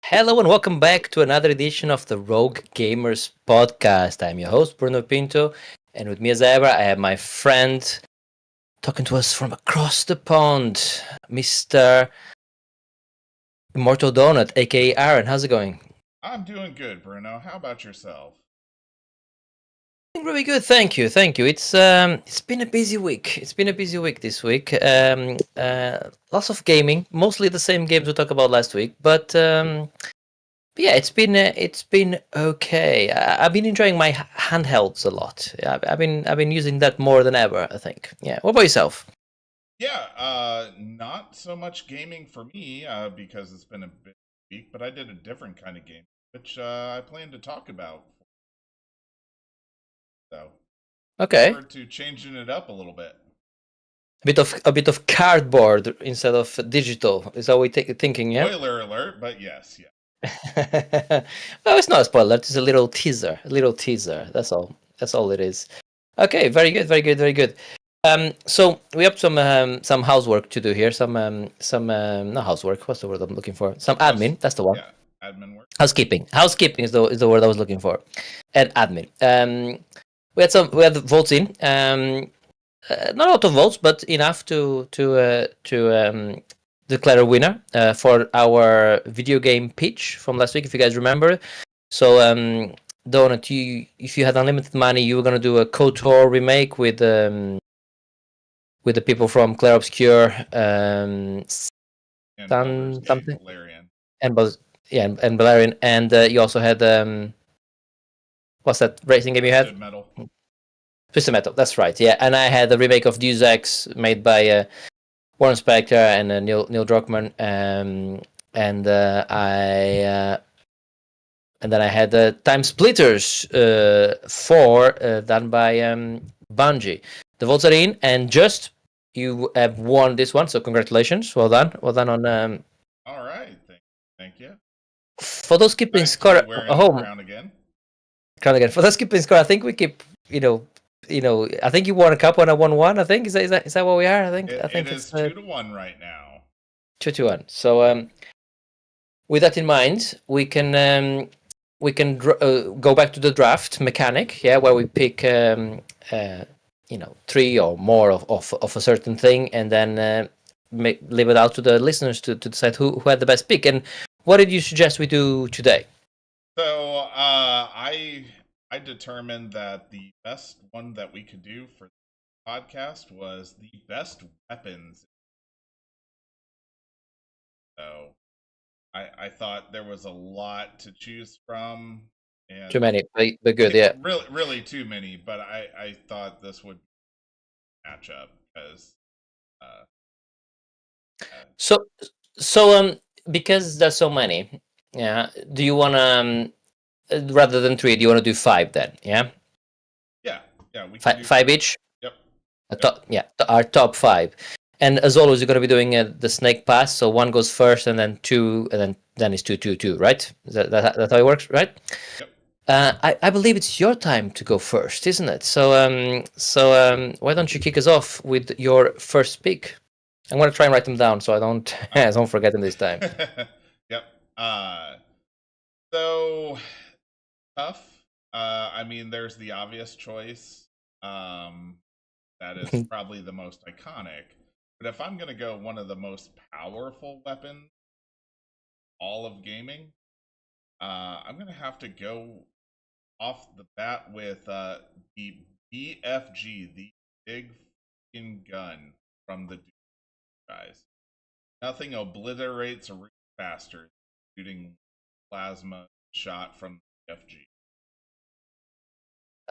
Hello and welcome back to another edition of the Rogue Gamers podcast. I'm your host, Bruno Pinto, and with me as ever, I have my friend talking to us from across the pond, Mr. Immortal Donut, aka Aaron. How's it going? I'm doing good, Bruno. How about yourself? Doing really good, thank you, thank you. It's been a busy week. It's been a busy week this week. Lots of gaming, mostly the same games we talked about last week, but yeah, it's been okay. I've been enjoying my handhelds a lot. I've been using that more than ever, I think. Yeah. What about yourself? Yeah, not so much gaming for me because it's been a bit week, but I did a different kind of game, which I plan to talk about. So, look Okay. forward to changing it up a little bit. A bit of cardboard instead of digital. Is that what we thinking? Yeah. Spoiler alert, but yes, yeah. Well, it's not a spoiler. It's a little teaser. A little teaser. That's all. That's all it is. Okay. Very good. Very good. Very good. So we have some housework to do here. Some not housework. What's the word I'm looking for? Some House, admin. That's the one. yeah, admin work. Housekeeping. Housekeeping is the word I was looking for. And admin. We had votes in. Not a lot of votes, but enough to declare a winner for our video game pitch from last week, if you guys remember. So, Donut, if you had unlimited money, you were gonna do a KOTOR remake with the people from Clair Obscur, And Baldur's Sun Gate, something, Valerian. and yeah, and Valerian, and you also had what's that racing game you had? Twisted Metal. Twisted Metal. That's right. Yeah, and I had a remake of Deus Ex made by Warren Spector and Neil Druckmann, and and then I had Time Splitters 4 done by Bungie. The votes are in, and just you have won this one, so congratulations. Well done. Well done on. All right, thank you. For those keeping Nice to score be at wearing the home, crown again. count again. For those keeping score, I think we keep. I think you won a couple and I won one. I think is that what we are? I think It, I it think it's is 2-1 right now. 2-1. So with that in mind, we can go back to the draft mechanic, yeah, where we pick three or more of a certain thing, and then leave it out to the listeners to decide who had the best pick. And what did you suggest we do today? So I determined that the best one that we could do for the podcast was the best weapons. So I thought there was a lot to choose from, Too and many, but good, yeah. really too many. But I thought this would match up because uh, So because there's so many, yeah. Do you want to rather than three? Do you want to do five then? Yeah, yeah, we can five, do five 5. each. Yep, yep, Top, yeah, our top five. And as always, you're going to be doing the snake pass. So one goes first, and then two, and then it's two, two, two, right? That's how it works, right? yep. I believe it's your time to go first, isn't it? So why don't you kick us off with your first pick? I'm going to try and write them down so I don't I don't forget them this time. Yep. So tough. I mean, there's the obvious choice. Um, that is probably the most iconic. But if I'm gonna go one of the most powerful weapons all of gaming, I'm gonna have to go off the bat with the BFG, the big fucking gun from the Doom guys. Nothing obliterates a root faster than shooting plasma shot from the BFG.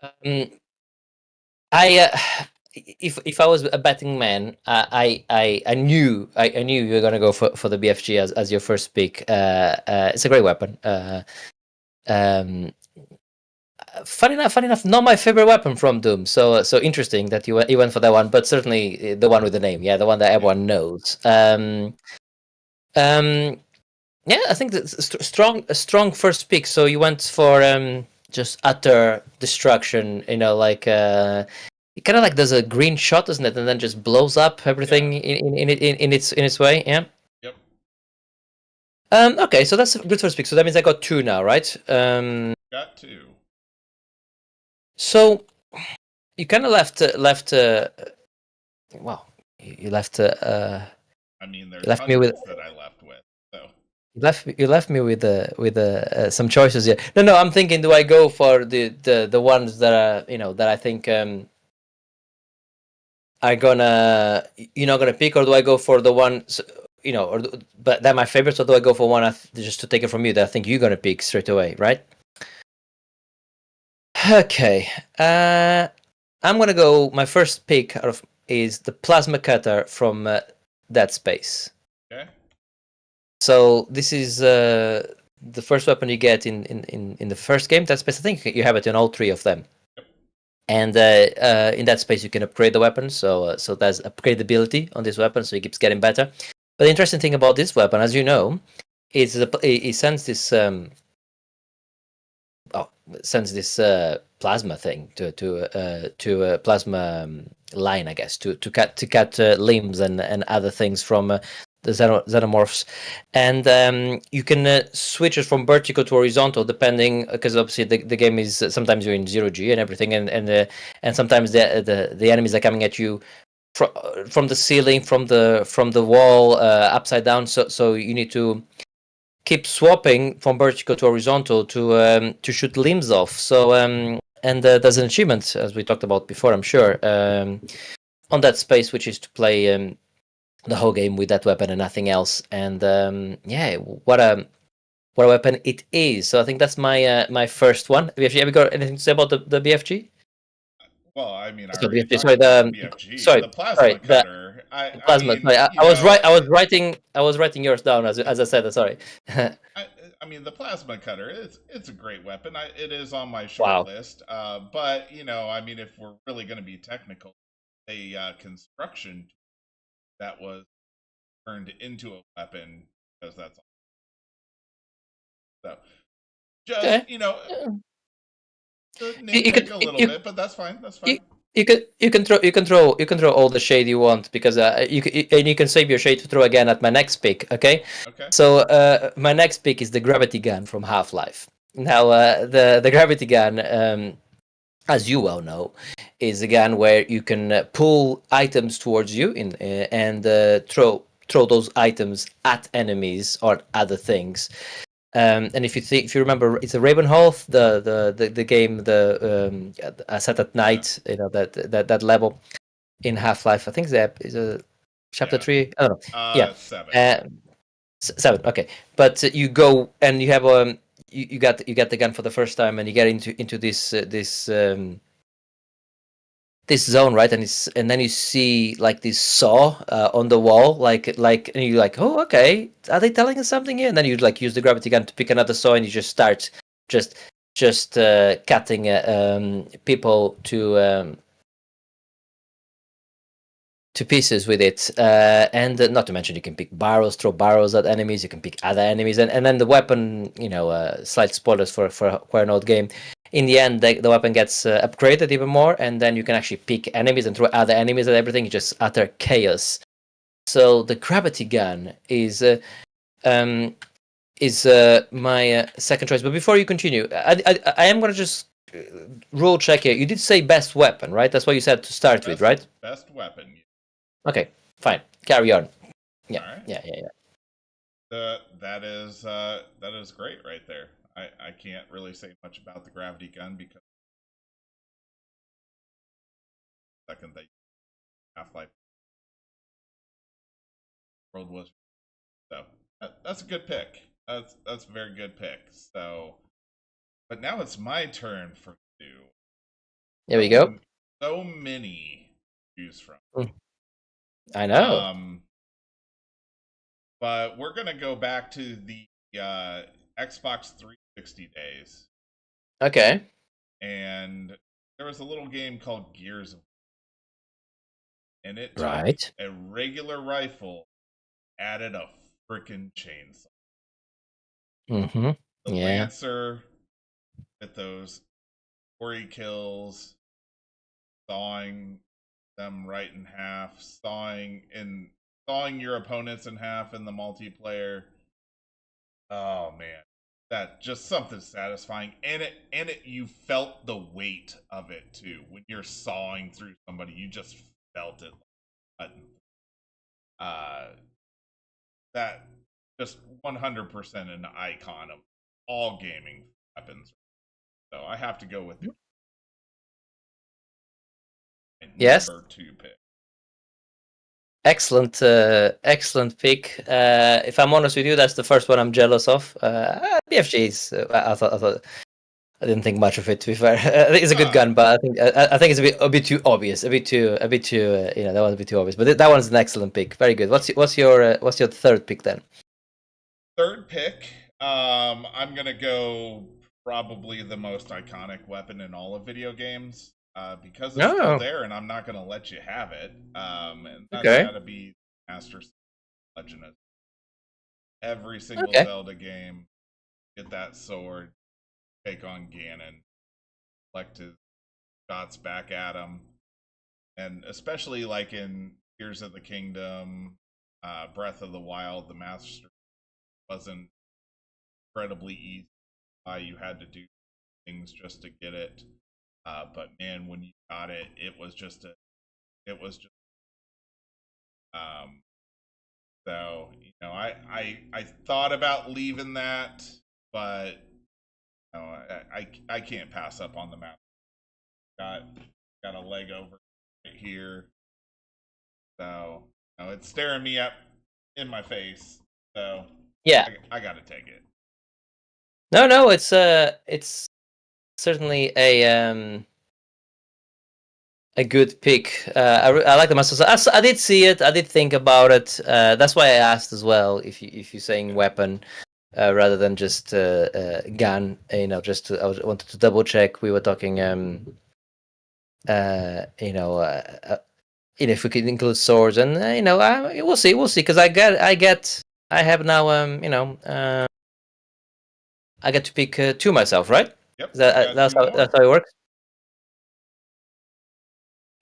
Um, I if I was a betting man, I knew you were gonna go for the BFG as your first pick. It's a great weapon. Um, funny enough, not my favorite weapon from Doom. So interesting that you went for that one, but certainly the one with the name, yeah, the one that Yeah. everyone knows. Um, yeah, I think that's a strong first pick. So you went for just utter destruction. Like it kind of like does a green shot, doesn't it, and then just blows up everything Yeah. in its way. Yeah. Yep. Okay, so that's a good first pick. So that means I got 2 now, right? Got 2. So you kind of left. Well, you left. I mean, You there's left me with. hundreds that I left with. So You left me with some choices here. No, I'm thinking, do I go for the ones that are that I think are gonna you're not gonna pick, or do I go for the ones but they're my favorites, or do I go for one just to take it from you that I think you're gonna pick straight away, right? Okay, I'm gonna go. My first pick is the plasma cutter from Dead Space. okay. So this is the first weapon you get in the first game. Dead Space. I think you have it in all 3 of them. Yep. And in that space, you can upgrade the weapon. So there's upgradability on this weapon, so it keeps getting better. But the interesting thing about this weapon, as you know, is it sends this sends this plasma thing to a plasma line, I guess, to cut limbs and other things from the xenomorphs, and you can switch it from vertical to horizontal depending, because obviously the game is sometimes you're in 0G and everything, and sometimes the enemies are coming at you from the ceiling, from the wall, upside down. So you need to keep swapping from vertical to horizontal to shoot limbs off. So and there's an achievement, as we talked about before, I'm sure, on that space, which is to play the whole game with that weapon and nothing else. And yeah, what a weapon it is. So I think that's my first one. Have you got anything to say about the BFG? Well, I mean, I So already BFG, talked sorry, about the BFG, the sorry, plasma cutter. the I plasma. mean, Sorry, I was writing yours down as I said. Sorry. I, I mean, the plasma cutter. It's a great weapon. It is on my short Wow. list. But I mean, if we're really going to be technical, a construction that was turned into a weapon, because that's so. Just Okay. Yeah. You nitpick could a little you bit, but that's fine. That's you fine. you can throw all the shade you want, because and you can save your shade to throw again at my next pick. Okay, Okay. so my next pick is the gravity gun from Half-Life. Now the gravity gun, as you well know, is a gun where you can pull items towards you and throw those items at enemies or other things. And if you remember, it's a Ravenholm, the game, set at Yeah. night, that level in Half-Life. I think that is a chapter Yeah. 3. I don't know. Yeah, 7. uh, 7. Okay, but you go and you have you got the gun for the first time, and you get into this zone, right? And then you see like this saw on the wall, and you're like, oh, okay, are they telling us something here? And then you like use the gravity gun to pick another saw, and you just start just cutting people to pieces with it. And not to mention, you can pick barrels, throw barrels at enemies. You can pick other enemies, and then the weapon. Slight spoilers for quite an old game. In the end, the weapon gets upgraded even more, and then you can actually pick enemies and throw other enemies and everything. It's just utter chaos. So the gravity gun um, is my second choice. But before you continue, I am gonna just rule check here. You did say best weapon, right? That's what you said to start with, Best right? best weapon. Okay, fine. Carry on. All Yeah, right. yeah. That is great right there. I can't really say much about the gravity gun because second that Half Life World was so that's a good pick. That's a very good pick. So, but now it's my turn for two. There we go. So many to choose from. Mm, I know. Um, but we're gonna go back to the uh, Xbox 360 days, Okay. and there was a little game called Gears of, and it took Right. a regular rifle, added a freaking chainsaw. Mm-hmm. The Yeah. Lancer with those 40 kills, sawing them right in half, sawing your opponents in half in the multiplayer. Oh man, that just something satisfying, and you felt the weight of it too when you're sawing through somebody. You just felt it. Uh, that just 100% an icon of all gaming weapons. So I have to go with the Yes. number 2 pick. Excellent, excellent pick. If I'm honest with you, that's the first one I'm jealous of. BFG's. I didn't think much of it. To be fair, I think it's a good gun, but I think it's a bit too obvious, a bit too that one's a bit too obvious. But that one's an excellent pick. Very good. What's your third pick then? Third pick, I'm gonna go probably the most iconic weapon in all of video games. Because it's still there, and I'm not gonna let you have it. And that's gotta be Master Legend of every single Zelda game. Get that sword, take on Ganon, collect his shots back at him, and especially like in Tears of the Kingdom, Breath of the Wild, the Master wasn't incredibly easy. You had to do things just to get it. But man, when you got it, it was just. So I thought about leaving that, but I can't pass up on the map. Got a leg over right here, so it's staring me up in my face. So yeah, I got to take it. No, it's certainly a good pick. I like the Master. I did see it. I did think about it. That's why I asked as well if you're saying weapon rather than just gun. I wanted to double check. We were talking. If we could include swords, and we'll see. Because I have now. I get to pick two myself, right? Yep. That's how it works.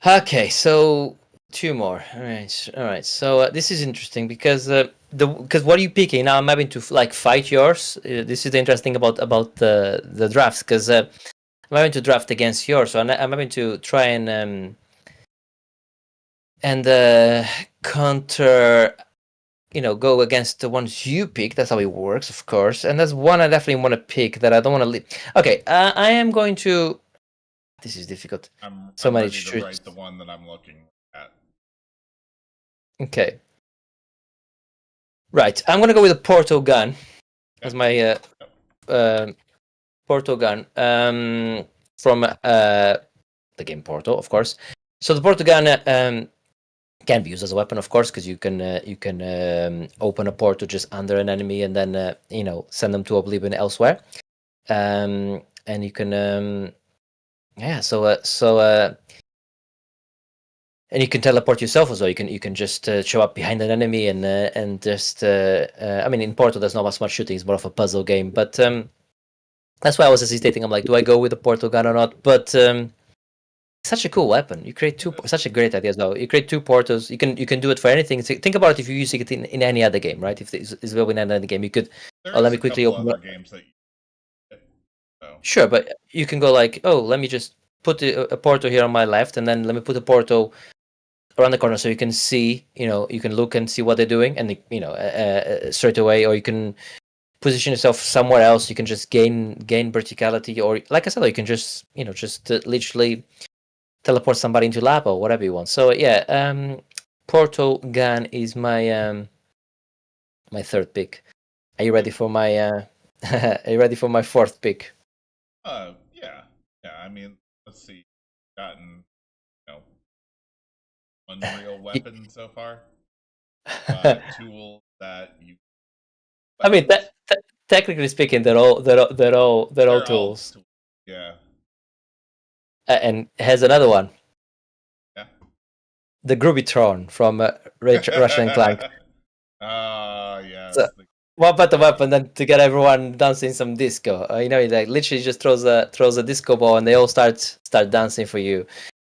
Okay, so two more. All right. So this is interesting because what are you picking now? I'm having to fight yours. This is the interesting about the drafts because I'm having to draft against yours. So I'm having to try and counter. Go against the ones you pick. That's how it works, of course. And that's one I definitely want to pick that I don't want to leave. Okay, I am going to. This is difficult. I'm many ready to write the one that I'm looking at. Okay. Right, I'm gonna go with a Portal gun as my Portal gun from the game Portal, of course. So the Portal gun can be used as a weapon, of course, because you can open a portal just under an enemy and then send them to oblivion elsewhere, and you can and you can teleport yourself as well. You can just show up behind an enemy and just. I mean, in Portal, there's not as much shooting; it's more of a puzzle game. But that's why I was hesitating. I'm like, do I go with the Portal gun or not? But such a cool weapon. You create such a great idea as well. You create two portals. You can do it for anything. Think about it if you're using it in any other game, right? If it's well in any other game, you could. Let me quickly open other games that. Sure, but you can go like, let me just put a portal here on my left, and then let me put a portal around the corner so you can see, you can look and see what they're doing, and straight away, or you can position yourself somewhere else. You can just gain verticality, or like I said, you can just literally teleport somebody into lava or whatever you want. So yeah, Portal gun is my my third pick. Are you ready for my are you ready for my fourth pick? Yeah. I mean, let's see. Gotten unreal weapon so far. Tool that you. I mean, technically speaking, they're all tools. Yeah. And has another one. Yeah. The Groovytron from Ratchet and Clank. Yes. So, what better weapon than to get everyone dancing some disco? He literally just throws a disco ball and they all start dancing for you.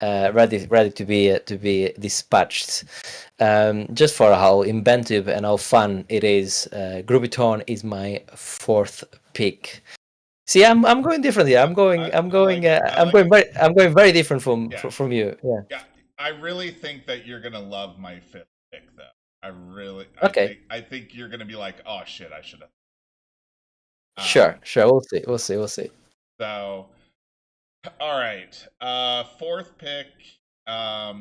ready to be dispatched. Just for how inventive and how fun it is, Grubiton is my fourth pick. See, I'm going different here. I'm going very different from you. Yeah. Yeah, I really think that you're gonna love my fifth pick, though. Okay. I think you're gonna be like, oh shit, I should have. Sure. We'll see. So, all right. Fourth pick. I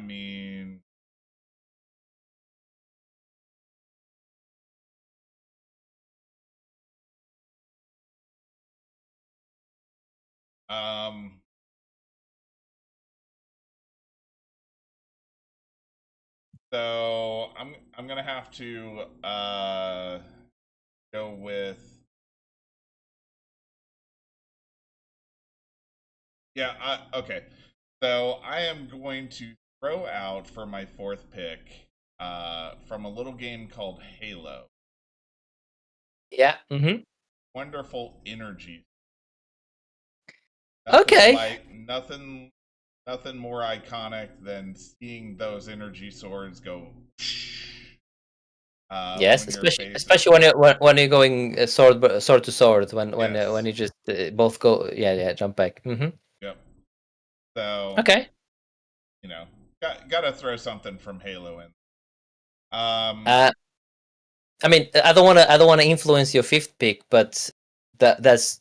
mean, so I'm gonna have to go with. Yeah. Okay. So I am going to throw out for my fourth pick from a little game called Halo. Yeah. Mm-hmm. Wonderful energy. Okay. Nothing more iconic than seeing those energy swords go. Yes, especially when you're going sword to sword when you just both go jump back. Mm-hmm. Yep. So okay, gotta throw something from Halo in. I mean, I don't want to influence your fifth pick, but that's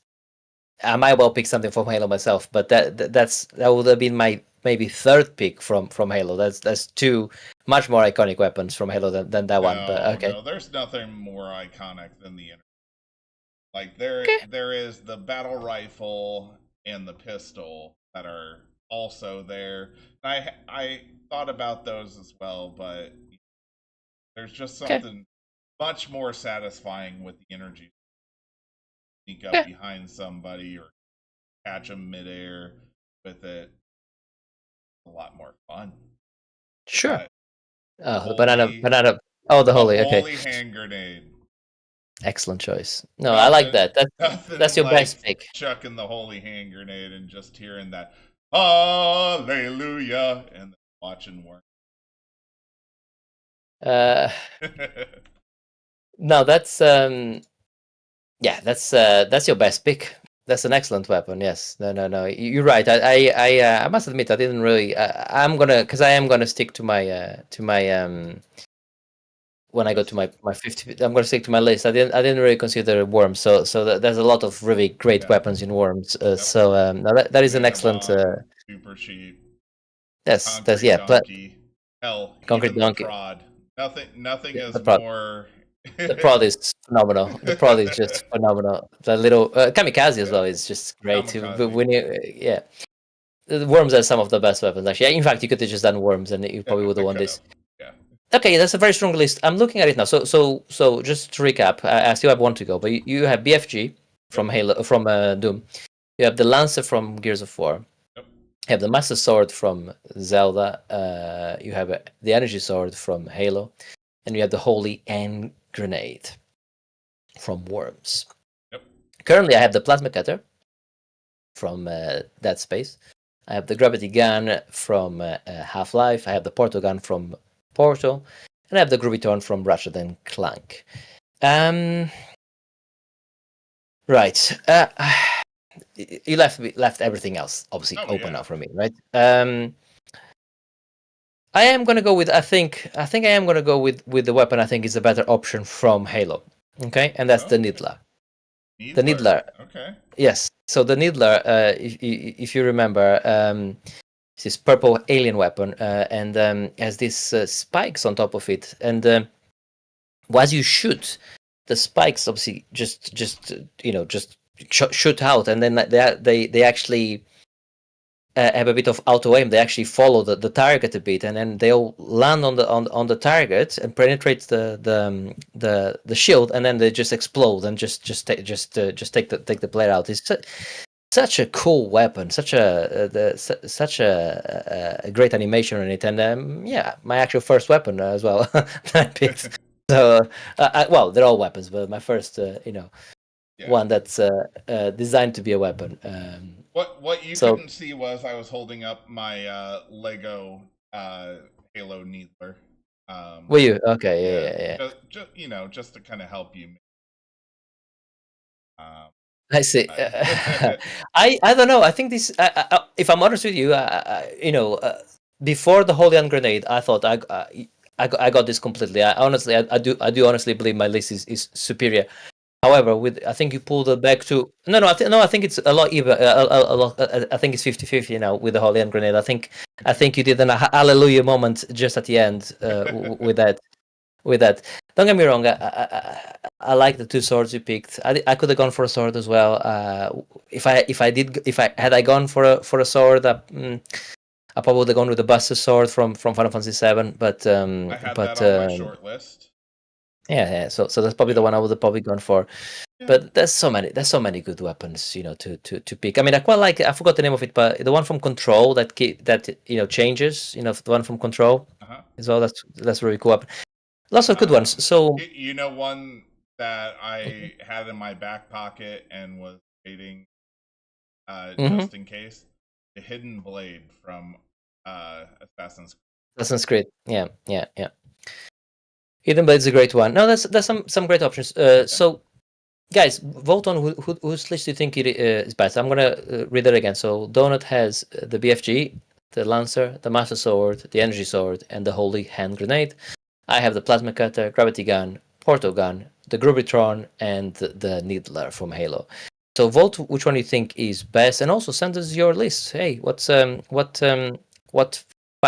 I might well pick something from Halo myself, but that would have been my maybe third pick from Halo. That's two much more iconic weapons from Halo than that one. But okay, no, there's nothing more iconic than the like there is the battle rifle and the pistol that are also there. I thought about those as well, but there's just something much more satisfying with the energy. Sneak up behind somebody or catch them midair with it. A lot more fun. Sure. The banana. Oh, the holy. Okay. Holy hand grenade. Excellent choice. No, I like that. That's your best pick. Chucking the holy hand grenade and just hearing that hallelujah and watching work. No, that's that's your best pick. That's an excellent weapon. Yes. No. You're right. I must admit I didn't really. I am gonna stick to my when I go to my 50, I'm gonna stick to my list. I didn't really consider worms. So there's a lot of really great weapons in worms. So that is an excellent. Super cheap. Yes. Donkey. Hell, Concrete even donkey. The prod. Nothing is more. The prod is phenomenal. The prod is just phenomenal. The little kamikaze as well is just great too. But when you the worms are some of the best weapons actually. In fact, you could have just done worms and you probably would have won this. Yeah. Okay, that's a very strong list. I'm looking at it now. So just to recap, I still have one to go, but you have BFG from Halo from Doom. You have the Lancer from Gears of War. Yep. You have the Master Sword from Zelda. You have the Energy Sword from Halo, and you have the Holy Hand Grenade from Worms. Yep. Currently, I have the Plasma Cutter from Dead Space. I have the Gravity Gun from Half-Life. I have the Portal Gun from Portal, and I have the Grubiton from Ratchet and Clank. Right. You left everything else obviously open now for me, right? I am gonna go with I think I am gonna go with the weapon I think is a better option from Halo. Okay, and that's the Nidalee. The Nidalee. Okay. Yes. So the Nidalee, if you remember, it's this purple alien weapon, and has these spikes on top of it, and as you shoot, the spikes obviously just shoot out, and then they actually have a bit of auto aim. They actually follow the target a bit, and then they'll land on the target and penetrate the shield, and then they just explode and just take the player out. It's such a cool weapon, such a great animation in it, and my actual first weapon as well that I picked. So well, they're all weapons, but my first one that's designed to be a weapon. What you So couldn't see was I was holding up my Lego Halo Needler. were you okay? Yeah, Yeah. just to kind of help you. Um, I see. I, I don't know. I think this. If I'm honest with you, before the Holy Hand Grenade, I thought I got this completely. I do honestly believe my list is superior. However, with I think you pulled it back to no. I think it's a lot even. A lot. I think it's 50-50 now with the Holy Hand Grenade. I think you did an hallelujah moment just at the end with that. With that. Don't get me wrong. I like the two swords you picked. I could have gone for a sword as well. If I had gone for a sword, I probably would have gone with the Buster sword from Final Fantasy VII. I had that on my short list. Yeah. So that's probably the one I would have probably gone for. Yeah. But there's so many good weapons, to pick. I mean, I quite like. I forgot the name of it, but the one from Control that changes. The one from Control as well. That's really cool weapon. Lots of good ones. So one that I had in my back pocket and was waiting just in case, the Hidden Blade from Assassin's Creed. Yeah. Hidden Blade's a great one. No, that's some great options. So, guys, vote on whose list do you think it is best. I'm gonna read it again. So, Donut has the BFG, the Lancer, the Master Sword, the Energy Sword, and the Holy Hand Grenade. I have the Plasma Cutter, Gravity Gun, Portal Gun, the Grubitron, and the Needler from Halo. So vote which one you think is best, and also send us your list. Hey, what 5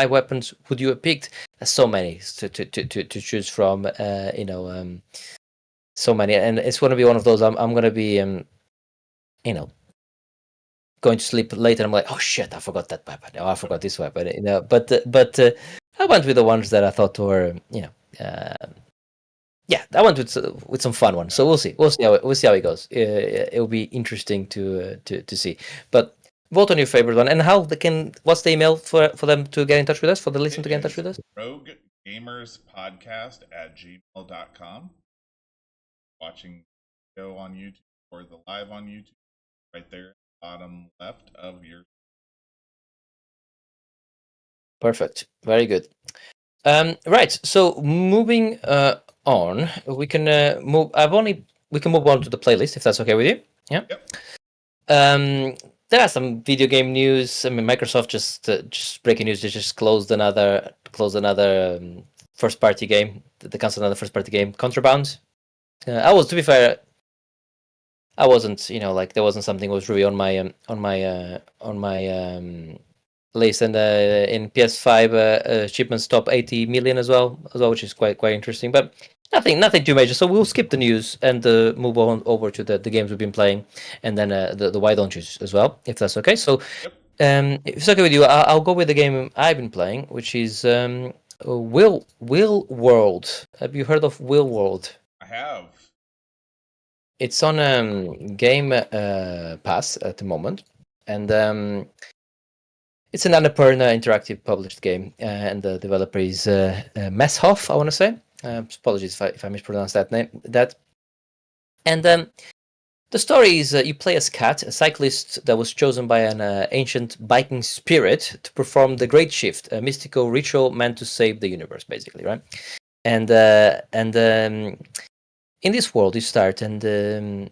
weapons would you have picked? There's so many to choose from. So many, and it's going to be one of those. I'm going to be going to sleep later. I'm like, oh shit, I forgot that weapon. Oh, I forgot this weapon. But I went with the ones that I thought were I went with some fun ones. So we'll see how it goes. It'll be interesting to see. But vote on your favorite one, and what's the email for them to get in touch with us, for the listener to get in touch with us? RogueGamersPodcast@gmail.com. Watching video on YouTube or the live on YouTube, right there, bottom left of your. Perfect. Very good. Right. So moving on, we can move. We can move on to the playlist if that's okay with you. Yeah. Yep. There are some video game news. I mean, Microsoft just breaking news. They just closed another first party game. They canceled another first party game, Contraband. To be fair, I wasn't. There wasn't something that was really on my list, and in PS5 shipments top 80 million as well, which is quite interesting. But nothing too major. So we'll skip the news and move on over to the games we've been playing, and then the why don't yous as well, if that's okay. So, if it's okay with you, I'll go with the game I've been playing, which is Will World. Have you heard of Will World? I have. It's on Game Pass at the moment, and it's an Annapurna interactive published game, and the developer is Messhoff, I want to say. Apologies if I mispronounced that name. And the story is you play as Cat, a cyclist that was chosen by an ancient biking spirit to perform the Great Shift, a mystical ritual meant to save the universe, basically, right? And in this world you start, and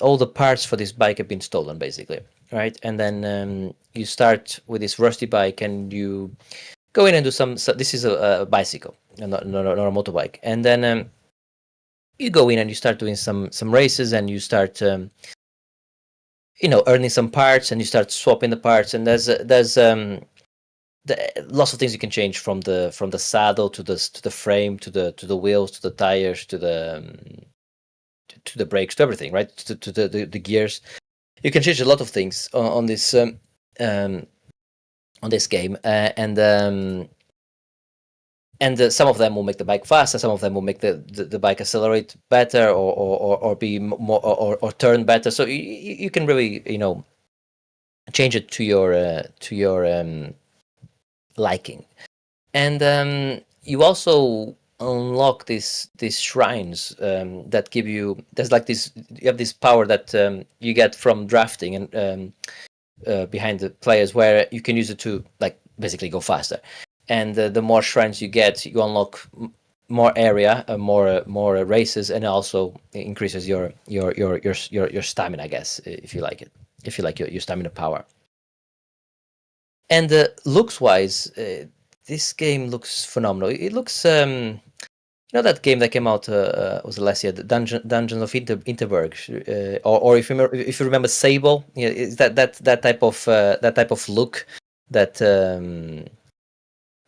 all the parts for this bike have been stolen, basically, right? And then you start with this rusty bike, and you go in and do some. So this is a bicycle, not a motorbike. And then you go in and you start doing some races, and you start earning some parts, and you start swapping the parts. And there's lots of things you can change, from the saddle to the frame to the wheels to the tires to the brakes to everything, right? To the gears. You can change a lot of things on this game, and some of them will make the bike faster, some of them will make the bike accelerate better, or be more or turn better. So you can really change it to your liking. And you also unlock these shrines that give you. There's like this. You have this power that you get from drafting, and behind the players, where you can use it to like basically go faster. And the more shrines you get, you unlock more area, more races, and also increases your stamina, I guess, if you like it, if you like your stamina power. And looks wise, this game looks phenomenal. It looks you know that game that came out was it last year, the Dungeons of Interberg, or if you remember Sable, yeah, is that type of look, that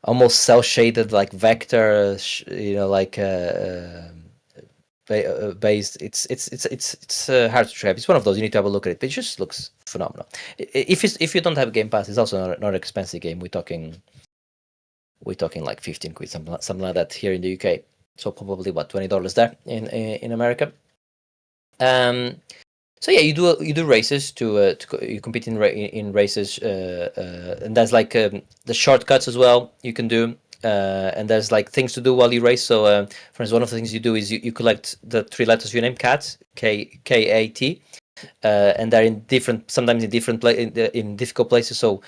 almost cell shaded, like vector, like based. It's hard to describe. It's one of those, you need to have a look at it, but it just looks phenomenal. If you don't have Game Pass, it's also not an expensive game. We're talking like 15 quid, something like that here in the UK. So probably what, $20 there in America. So yeah, you do races you compete in races, and there's like the shortcuts as well you can do, and there's like things to do while you race. So for instance, one of the things you do is you collect the 3 letters of your name, Cat, K-A-T, and they're sometimes in different in difficult places. So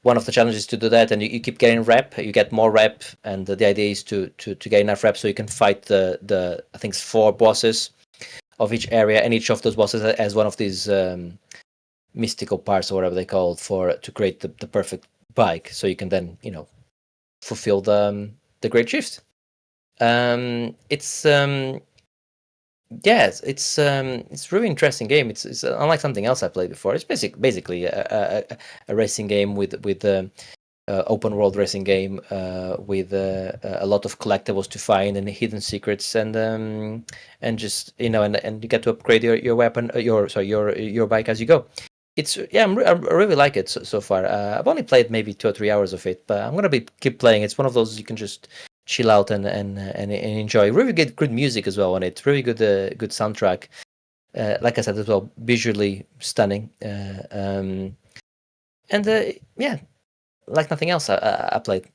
one of the challenges is to do that, and you keep getting rep. You get more rep, and the idea is to get enough rep so you can fight the I think it's 4 bosses of each area, and each of those bosses has one of these mystical parts, or whatever they call it, to create the perfect bike, so you can then fulfill the Great Shift. It's yes, it's really interesting game. It's unlike something else I played before. It's basically a racing game with open world racing game with a lot of collectibles to find and hidden secrets, and just and you get to upgrade your weapon, your bike as you go. It's I really like it so far. I've only played maybe 2 or 3 hours of it, but I'm gonna keep playing. It's one of those you can just chill out and enjoy. Really good music as well on it. Really good soundtrack. Like I said as well, visually stunning. And yeah, like nothing else I played.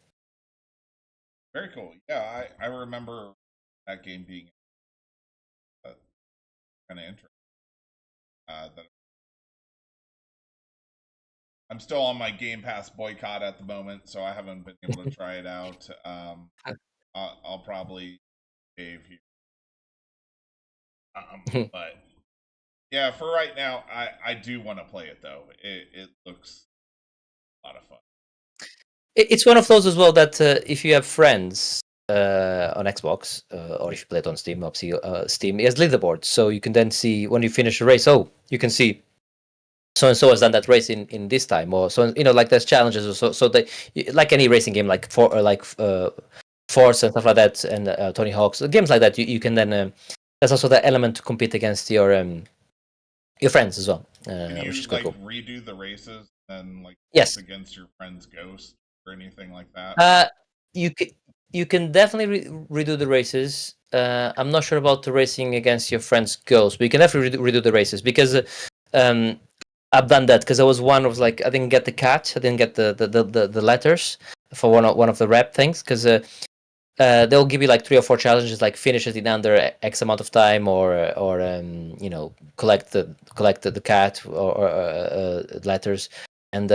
Very cool. Yeah, I remember that game being kind of interesting. I'm still on my Game Pass boycott at the moment, so I haven't been able to try it out. I'll probably save here. But yeah, for right now, I do want to play it though. It looks a lot of fun. It's one of those as well that if you have friends on Xbox, or if you play it on Steam, obviously Steam has leaderboards, so you can then see when you finish a race. Oh, you can see so and so has done that race in this time, or so like there's challenges, or so they, like any racing game, like Force and stuff like that, and Tony Hawk's games like that. You can then there's also the element to compete against your friends as well. Can you which is like cool. redo the races and like Yes, against your friend's ghost or anything like that? You can definitely redo the races. I'm not sure about the racing against your friend's ghost, but you can definitely redo the races, because I've done that, because I was like, I didn't get the cat, I didn't get the letters for one of the rep things, because they'll give you like 3 or 4 challenges, like finish it in under X amount of time, or collect the cat or letters, and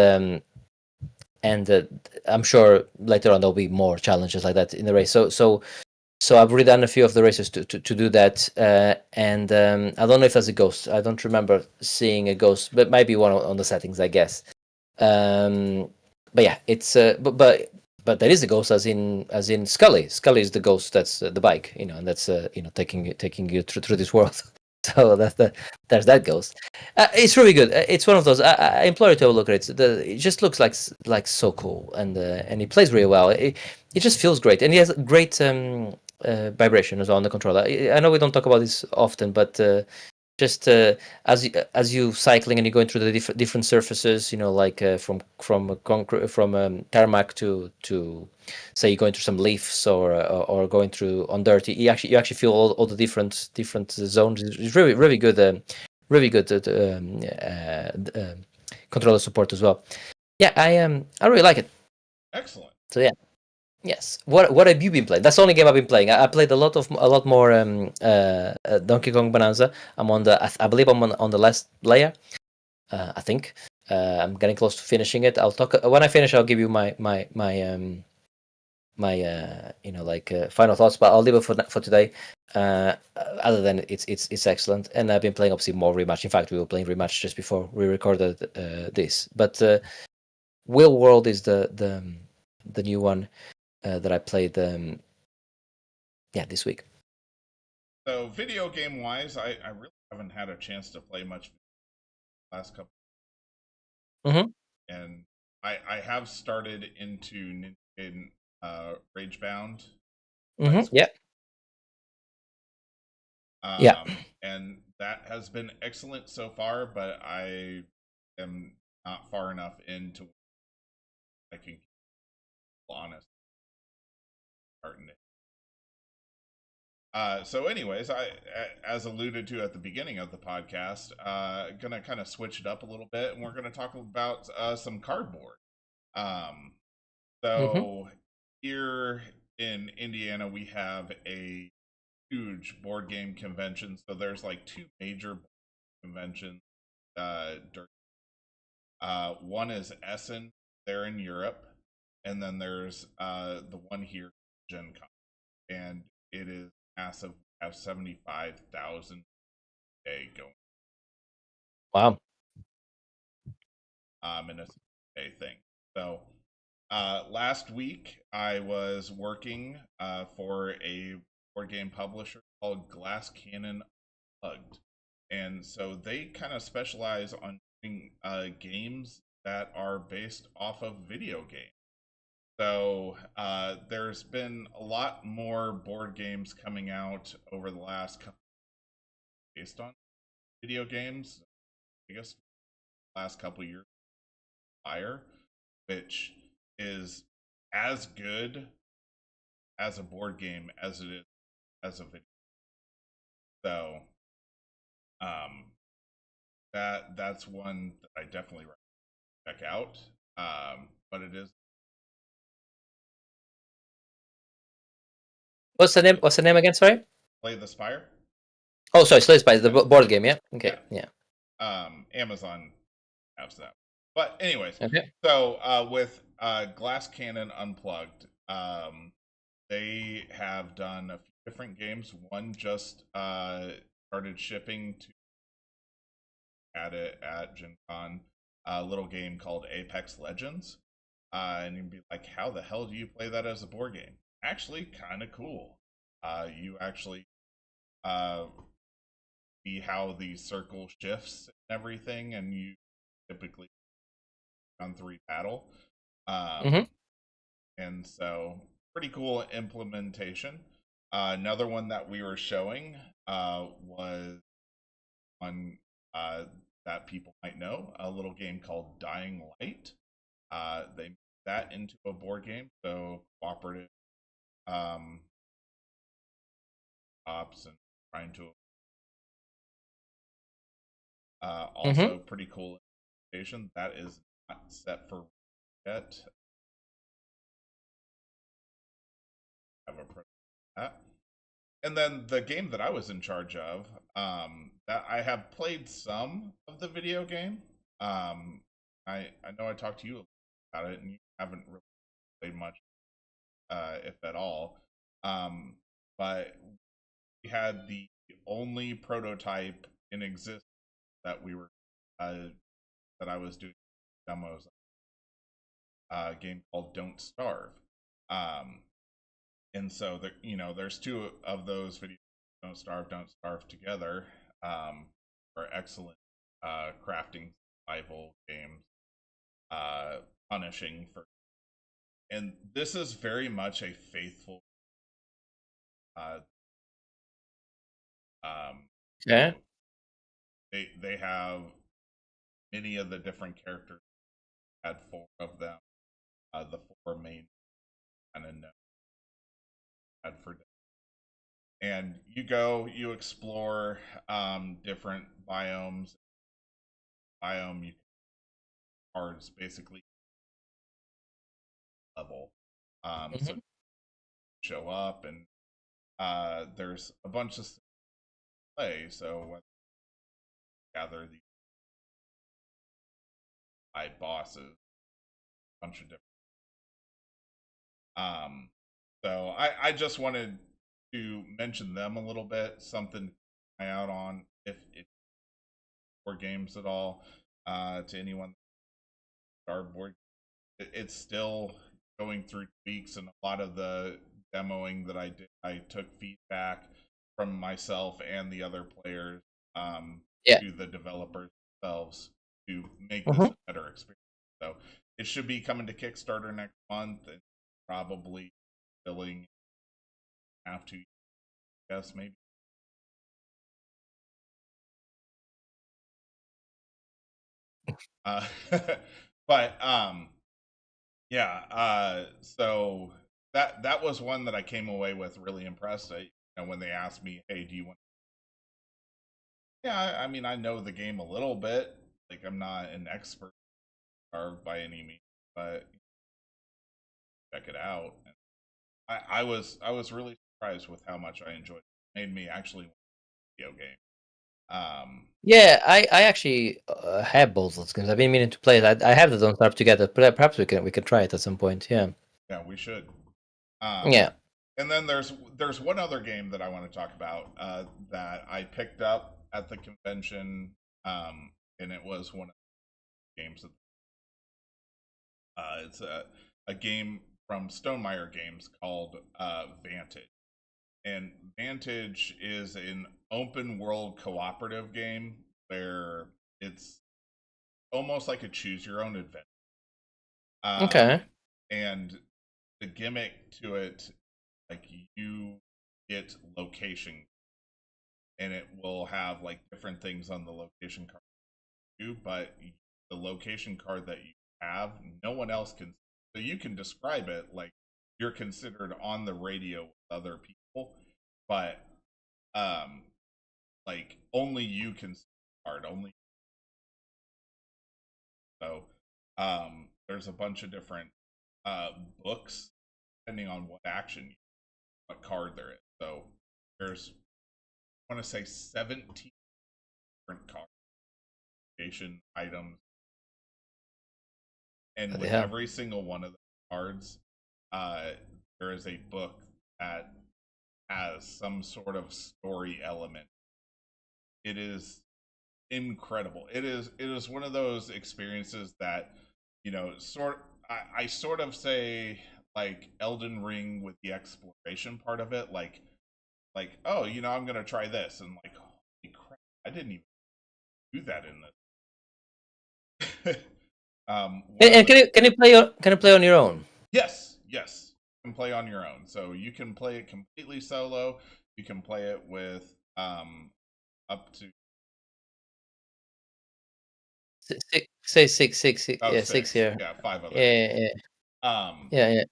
I'm sure later on there'll be more challenges like that in the race. So I've redone a few of the races to do that, and I don't know if there's a ghost. I don't remember seeing a ghost, but maybe one on the settings, I guess. But yeah, it's but there is a ghost, as in Scully. Scully is the ghost that's the bike, and that's taking you through this world. So there's that ghost. It's really good. It's one of those. I implore you to have a look at it. It just looks like so cool, and he plays really well. It just feels great, and he has great vibration as well on the controller. I know we don't talk about this often, but just as you cycling and you're going through the different surfaces, like from tarmac to say you're going through some leaves, or going through on dirt, you actually feel all the different zones. It's really good, controller support as well. Yeah, I really like it. Excellent. So yeah. Yes. What have you been playing? That's the only game I've been playing. I played a lot more Donkey Kong Bonanza. I'm on I believe I'm on the last layer. I think. I'm getting close to finishing it. I'll talk when I finish. I'll give you my final thoughts, but I'll leave it for today. Other than it's excellent, and I've been playing obviously more Rematch. In fact, we were playing Rematch just before we recorded this. But Will World is the new one that I played. This week. So video game wise, I really haven't had a chance to play much last couple, Mm-hmm. and I have started into Ragebound. Mm-hmm. Yeah. Yeah. And that has been excellent so far, but I am not far enough into I can keep honest starting it. So, anyways, as alluded to at the beginning of the podcast, gonna kind of switch it up a little bit, and we're gonna talk about some cardboard. Um, Mm-hmm. so here in Indiana, we have a huge board game convention. So there's like two major conventions. During, one is Essen, there in Europe, and then there's the one here, Gen Con, and it is massive. We have 75,000 a day going Wow. in a day thing. So last week I was working for a board game publisher called Glass Cannon Unplugged, and so they kind of specialize on doing games that are based off of video games. So there's been a lot more board games coming out over the last couple based on video games. I guess last couple years, Fire, which is as good as a board game as it is as a video. So um, that's one that I definitely check out. But it is What's the name? What's the name again? Sorry. Play the Spire. Oh, sorry. Slay Spire, the board game. Yeah. Okay. Yeah. Yeah. Amazon has that. But anyways, Okay. so with Glass Cannon Unplugged, they have done a few different games. One just started shipping to at it at Gen Con, a little game called Apex Legends. And you'd be like, how the hell do you play that as a board game? Actually, kind of cool. You actually uh, see how the circle shifts and everything, and you typically on three battle. Mm-hmm. Um, and so, pretty cool implementation. Another one that we were showing was one that people might know, a little game called Dying Light. They made that into a board game, so cooperative um, ops and trying to. Mm-hmm. Also, pretty cool implementation. That is not set for yet. Have a pro that. And then the game that I was in charge of, that I have played some of the video game. I know I talked to you about it, and you haven't really played much, if at all. Um, but we had the only prototype in existence that we were that I was doing demos. A game called Don't Starve. Um, and so there's two of those videos, Don't Starve together, are excellent crafting survival games, uh punishing for, and this is very much a faithful uh Okay. so they have many of the different characters, had four of them, the four main kind of had for, and you explore different biome cards basically level. So Mm-hmm. show up, and there's a bunch of play. So gather the by bosses, a bunch of different. So I just wanted to mention them a little bit, something to try out on if board games at all. To anyone our board, it's still going through tweaks, and a lot of the demoing that I did, I took feedback from myself and the other players Yeah. to the developers themselves to make this Mhm. a better experience. So it should be coming to Kickstarter next month, and probably filling have to guess maybe. Uh, but yeah, so that was one that I came away with really impressed. And when they asked me, "Hey, do you want?" Yeah, I mean, I know the game a little bit. Like, I'm not an expert or by any means, but check it out. And I was really surprised with how much I enjoyed it. It made me actually want a video game. Yeah, I actually have both those games. I've been meaning to play it. I have the Don't Starve Together. Perhaps we can try it at some point. Yeah. Yeah, we should. Um, Yeah. and then there's one other game that I want to talk about that I picked up at the convention, and it was one of the games that it's a game from Stonemaier Games called Vantage. And Vantage is an open world cooperative game where it's almost like a choose your own adventure. Okay. And the gimmick to it, like you get location, and it will have like different things on the location card too, but the location card that you have, no one else can. So you can describe it like you're considered on the radio with other people, but um, like only you can see the card. Only so. There's a bunch of different books depending on what action, what card there is. So there's, I want to say 17 different card location items, and with Yeah. every single one of the cards, uh, there is a book that has some sort of story element. It is incredible. It is one of those experiences that, I sort of say like Elden Ring with the exploration part of it, like oh, I'm gonna try this, and like holy crap, I didn't even do that in this. One of And the can you play on your own? Yes, yes. You can play on your own. So you can play it completely solo. You can play it with up to Say six. Yeah, six six. here. Yeah, five other Yeah, yeah, people. Um yeah, yeah.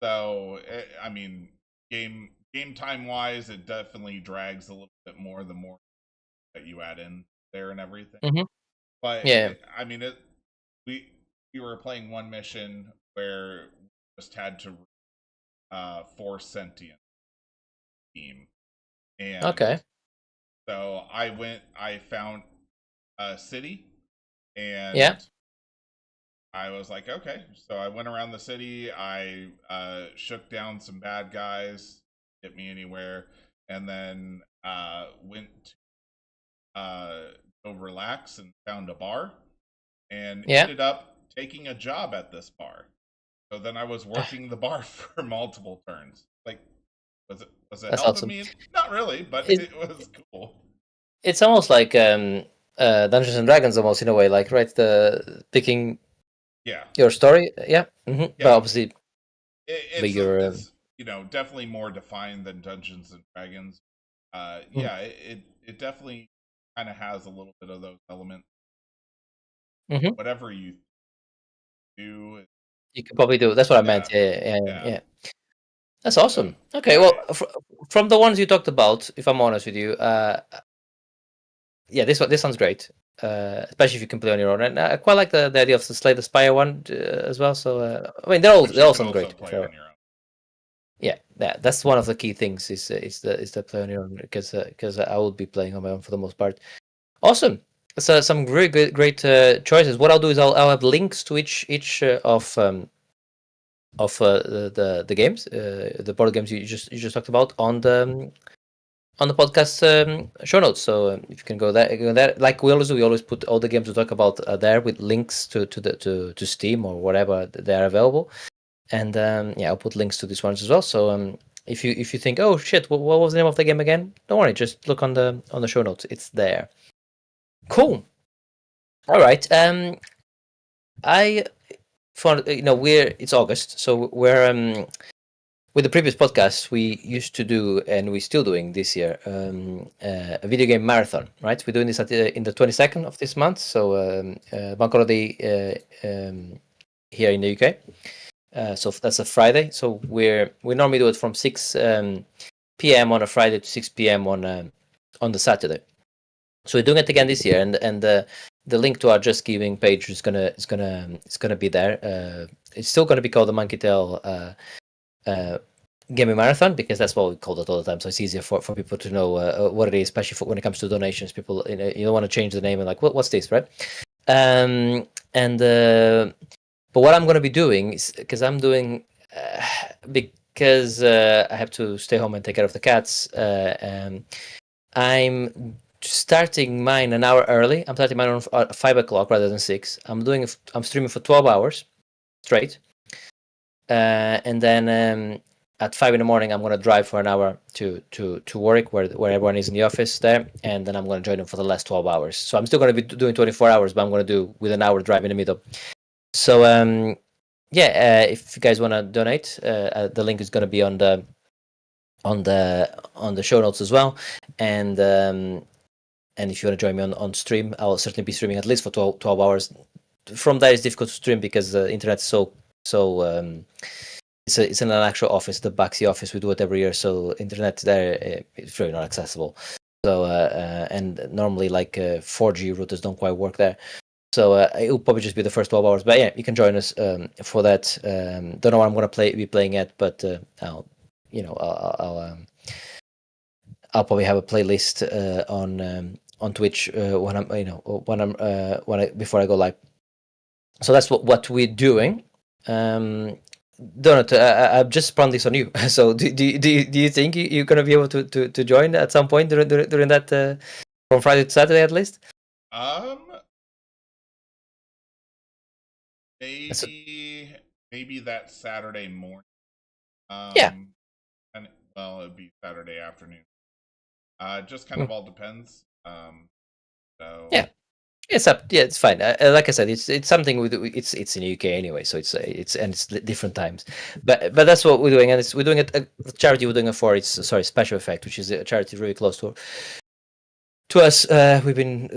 so I mean, game time wise, it definitely drags a little bit more the more that you add in there and everything. Mm-hmm. But Yeah. I mean, we we were playing one mission where we just had to force sentient team. And Okay. so I found a city, Yeah. and I was like, okay. So I went around the city, I shook down some bad guys, get me anywhere, and then went to go relax and found a bar, and Yeah. ended up taking a job at this bar. So then I was working the bar for multiple turns. Like, was it That's helping awesome. me? Not really, but It, it was cool. it's almost like Dungeons and Dragons, almost in a way, like right, the picking Yeah, your story. Yeah. But yeah. obviously bigger. It's definitely more defined than Dungeons and Dragons. Mm, Yeah, it definitely kind of has a little bit of those elements. mhm. Whatever you do, You could probably do. That's what I meant. yeah, Yeah, yeah, yeah. yeah. That's So awesome. Okay, yeah, well, from the ones you talked about, if I'm honest with you, yeah, this sounds great. Especially if you can play on your own, and I quite like the idea of the Slay the Spire one as well. So I mean, which they you all can sound also great. To be play fair. on your own. Yeah, that's one of the key things is the play on your own because I will be playing on my own for the most part. Awesome. So some really great choices. What I'll do is I'll have links to each of the games, the board games you just talked about on the podcast show notes. So if you can go there, like we always do, we always put all the games we talk about there with links to Steam or whatever they are available. And I'll put links to these ones as well. So if you think, oh shit, what was the name of the game again? Don't worry, just look on the show notes. It's there. Cool. All right. I for it's August, so we're with the previous podcast we used to do, and we're still doing this year, a video game marathon. Right, we're doing this in the 22nd of this month, so bank holiday here in the UK. So that's a Friday. So we normally do it from 6 p.m. on a Friday to 6 p.m. on the Saturday. So we're doing it again this year, and the link to our Just Giving page is gonna be there. It's still gonna be called the Monkey Tail Gaming Marathon, because that's what we call it all the time. So it's easier for people to know what it is, especially when it comes to donations. People, you don't want to change the name and like, what's this, right? But what I'm going to be doing is, because I'm doing because I have to stay home and take care of the cats. I'm starting mine an hour early. I'm starting mine on 5 o'clock rather than 6. I'm streaming for 12 hours straight, and then at 5 in the morning I'm going to drive for an hour to work where everyone is in the office there, and then I'm going to join them for the last 12 hours. So I'm still going to be doing 24 hours, but I'm going to do with an hour drive in the middle. So if you guys want to donate, the link is going to be on the show notes as well. And if you want to join me on stream, I'll certainly be streaming at least for 12 hours. From there, it's difficult to stream because the internet's so it's in an actual office, the Baxi office. We do it every year, so internet there is really not accessible. So and normally 4G routers don't quite work there. So it'll probably just be the first 12 hours. But yeah, you can join us for that. Don't know what I'm going to be playing at, but I'll probably have a playlist on Twitch before I go live. So that's what we're doing. Donut, I've just sprung this on you. So do you think you're going to be able to join at some point during that from Friday to Saturday at least? Maybe that Saturday morning. Yeah. And it'd be Saturday afternoon. Just kind of all depends. So yeah. It's fine. Like I said, it's something it's in the UK anyway, so it's different times. But that's what we're doing, and we're doing it. The charity we're doing it for, Special Effect, which is a charity really close to us. We've been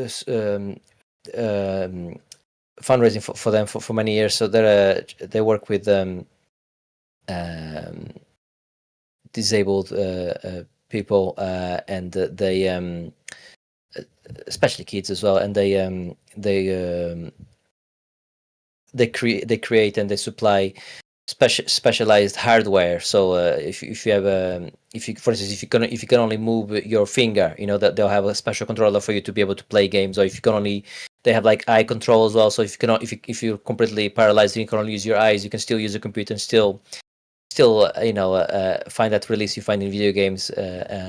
fundraising for them for many years. So they work with disabled people, and they especially kids as well, and they create and they supply specialized hardware. So if you for instance, if you can only move your finger, that they'll have a special controller for you to be able to play games. Or if you can only, they have eye control as well. So if you're completely paralyzed and you can only use your eyes, you can still use a computer and still find that release you find in video games.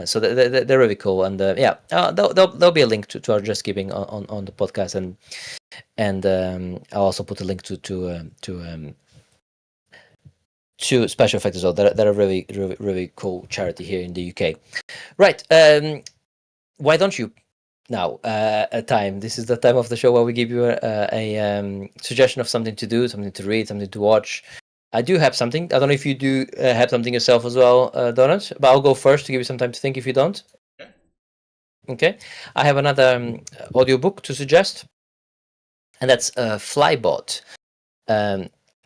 So they're really cool. And there'll be a link to our Just Giving on the podcast, and I'll also put a link to Special Effect as well. They're a really, really, really cool charity here in the UK. Right. Why don't you now this is the time of the show where we give you a suggestion of something to do, something to read, something to watch. I do have something. I don't know if you do have something yourself as well, Donut, but I'll go first to give you some time to think if you don't. Okay. I have another audiobook to suggest, and that's Flybot.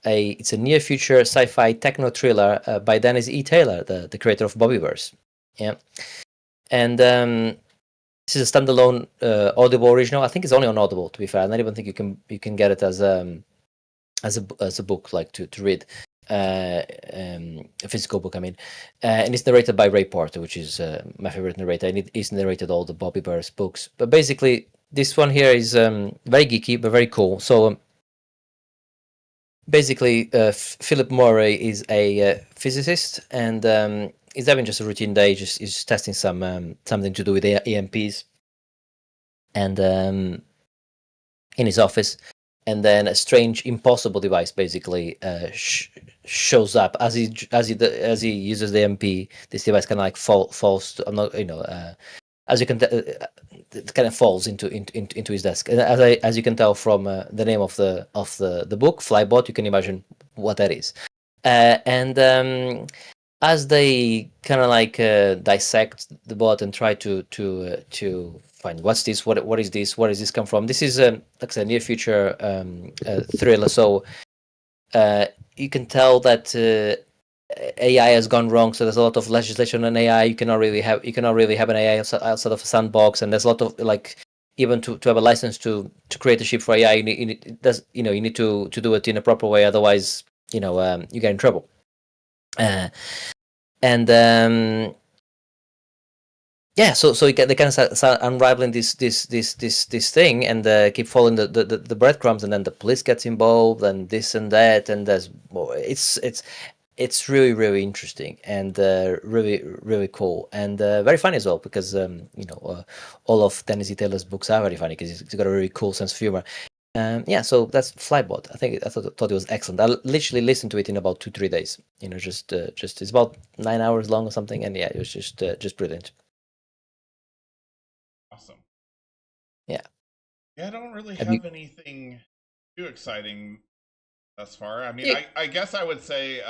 It's a near future sci-fi techno thriller by Dennis E. Taylor, the creator of Bobbyverse. Yeah. And this is a standalone Audible original. I think it's only on Audible, to be fair. I don't even think you can get it as a book, to read, a physical book. I mean, and it's narrated by Ray Porter, which is my favorite narrator. And he's narrated all the Bobbyverse books. But basically, this one here is very geeky but very cool. So basically, Philip Murray is a physicist, and he's having just a routine day. He's testing something to do with EMPs, and in his office, and then a strange, impossible device basically shows up as he uses the EMP. This device kind of like falls. I'm not, as you can it kind of falls into his desk. And as you can tell from the name of the book, Flybot, you can imagine what that is. And as they kind of like dissect the bot and try to find what's this, what is this, where does this come from? This is like I said, near future thriller. So you can tell that AI has gone wrong. So there's a lot of legislation on AI. You cannot really have an AI outside of a sandbox, and there's a lot of like, even to have a license to create a ship for AI, you need to do it in a proper way. Otherwise, you get in trouble. And yeah, so they kind of start unraveling this thing, and keep following the breadcrumbs, and then the police gets involved, and this and that, and there's more. It's really, really interesting, and really, really cool, and very funny as well, because all of Tennessee Taylor's books are very funny because he's got a really cool sense of humor. Yeah, so that's Flybot. I thought it was excellent. I literally listened to it in about 2-3 days. Just it's about 9 hours long or something, and yeah, it was just brilliant. Awesome. Yeah. Yeah, I don't really have anything too exciting thus far. I mean, Yeah. I guess I would say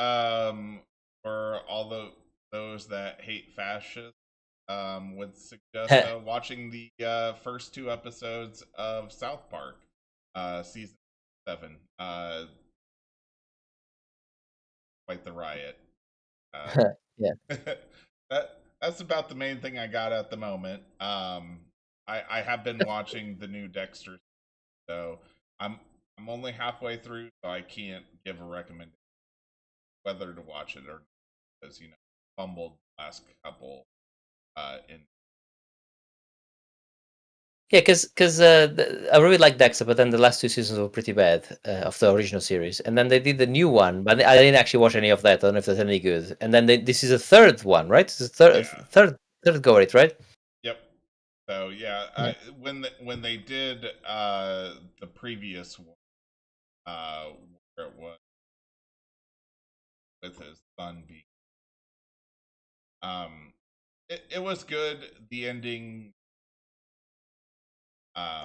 for all those that hate fascists, would suggest watching the first 2 episodes of South Park, season 7. Quite the riot. Yeah. That's about the main thing I got at the moment. I have been watching the new Dexter, so I'm only halfway through, so I can't give a recommendation whether to watch it or not, because fumbled last couple in. Yeah, because I really like Dexter, but then the last 2 seasons were pretty bad of the original series, and then they did the new one, but I didn't actually watch any of that. I don't know if that's any good. And then this is a third one, right? It's a third go at it, right? Yep. So yeah, when they did the previous one, where it was with his son being, it was good. The ending,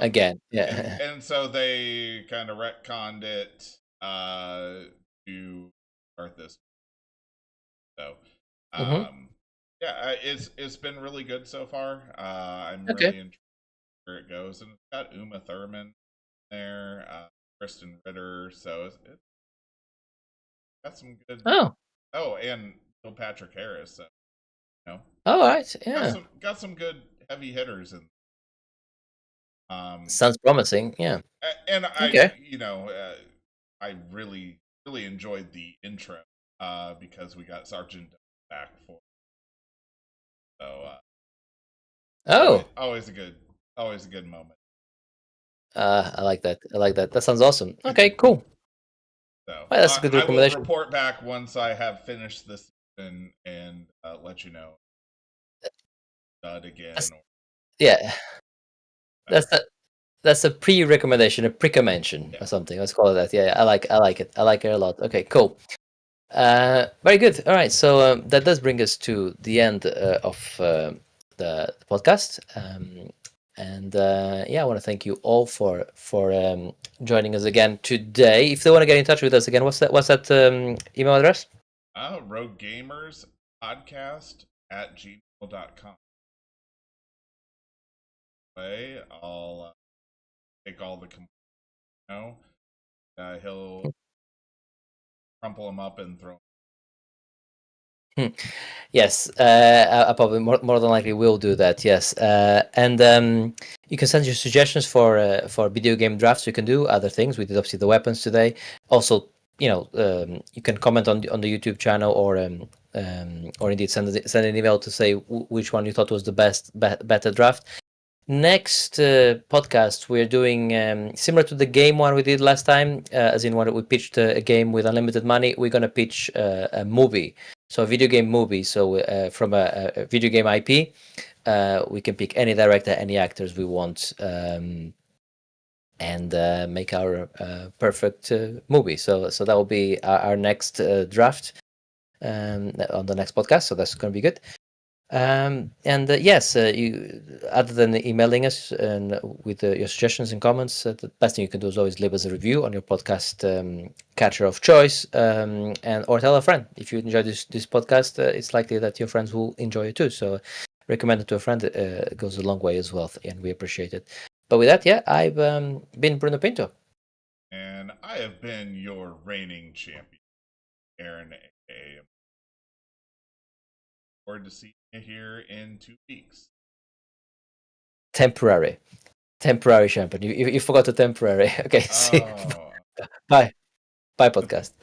Again, yeah. and so they kind of retconned it to start this. So, yeah, it's been really good so far. I'm Okay. really intrigued where it goes, and it's got Uma Thurman there, Kristen Ritter, so it's got some good. Oh, and Neil Patrick Harris. So, Oh, all right. Yeah. Got some good heavy hitters in. Sounds promising. Yeah. And Okay. I really enjoyed the intro because we got Sergeant back for. So. Always a good moment. I like that. That sounds awesome. Okay, cool. So well, that's a good recommendation. I will report back once I have finished this and let you know. Again. Yeah. That's a pre-recommendation, a pre-mention or something. Let's call it that. Yeah, I like it. I like it a lot. Okay, cool. Very good. All right, so that does bring us to the end of the podcast. And yeah, I want to thank you all for joining us again today. If they want to get in touch with us again, what's that email address? roguegamerspodcast@gmail.com. I'll take all the he'll crumple them up and throw them. Yes, I probably more than likely will do that. Yes, and you can send your suggestions for video game drafts. You can do other things. We did obviously the weapons today. Also, you can comment on the YouTube channel, or indeed send an email to say which one you thought was the better draft. Next podcast, we're doing similar to the game one we did last time, as in when we pitched a game with unlimited money. We're gonna pitch a movie, so a video game movie. So from a video game IP, we can pick any director, any actors we want, and make our perfect movie. So that will be our next draft on the next podcast. So that's gonna be good. And yes, you other than emailing us and with your suggestions and comments, the best thing you can do is always leave us a review on your podcast catcher of choice, and or tell a friend if you enjoy this podcast. It's likely that your friends will enjoy it too. So recommend it to a friend. It goes a long way as well, and we appreciate it. But with that, yeah, I've been Bruno Pinto. And I have been your reigning champion, Aaron A. Forward to see you here in 2 weeks. Temporary champion. You forgot the temporary. Okay, see. Oh. Bye. Bye, podcast.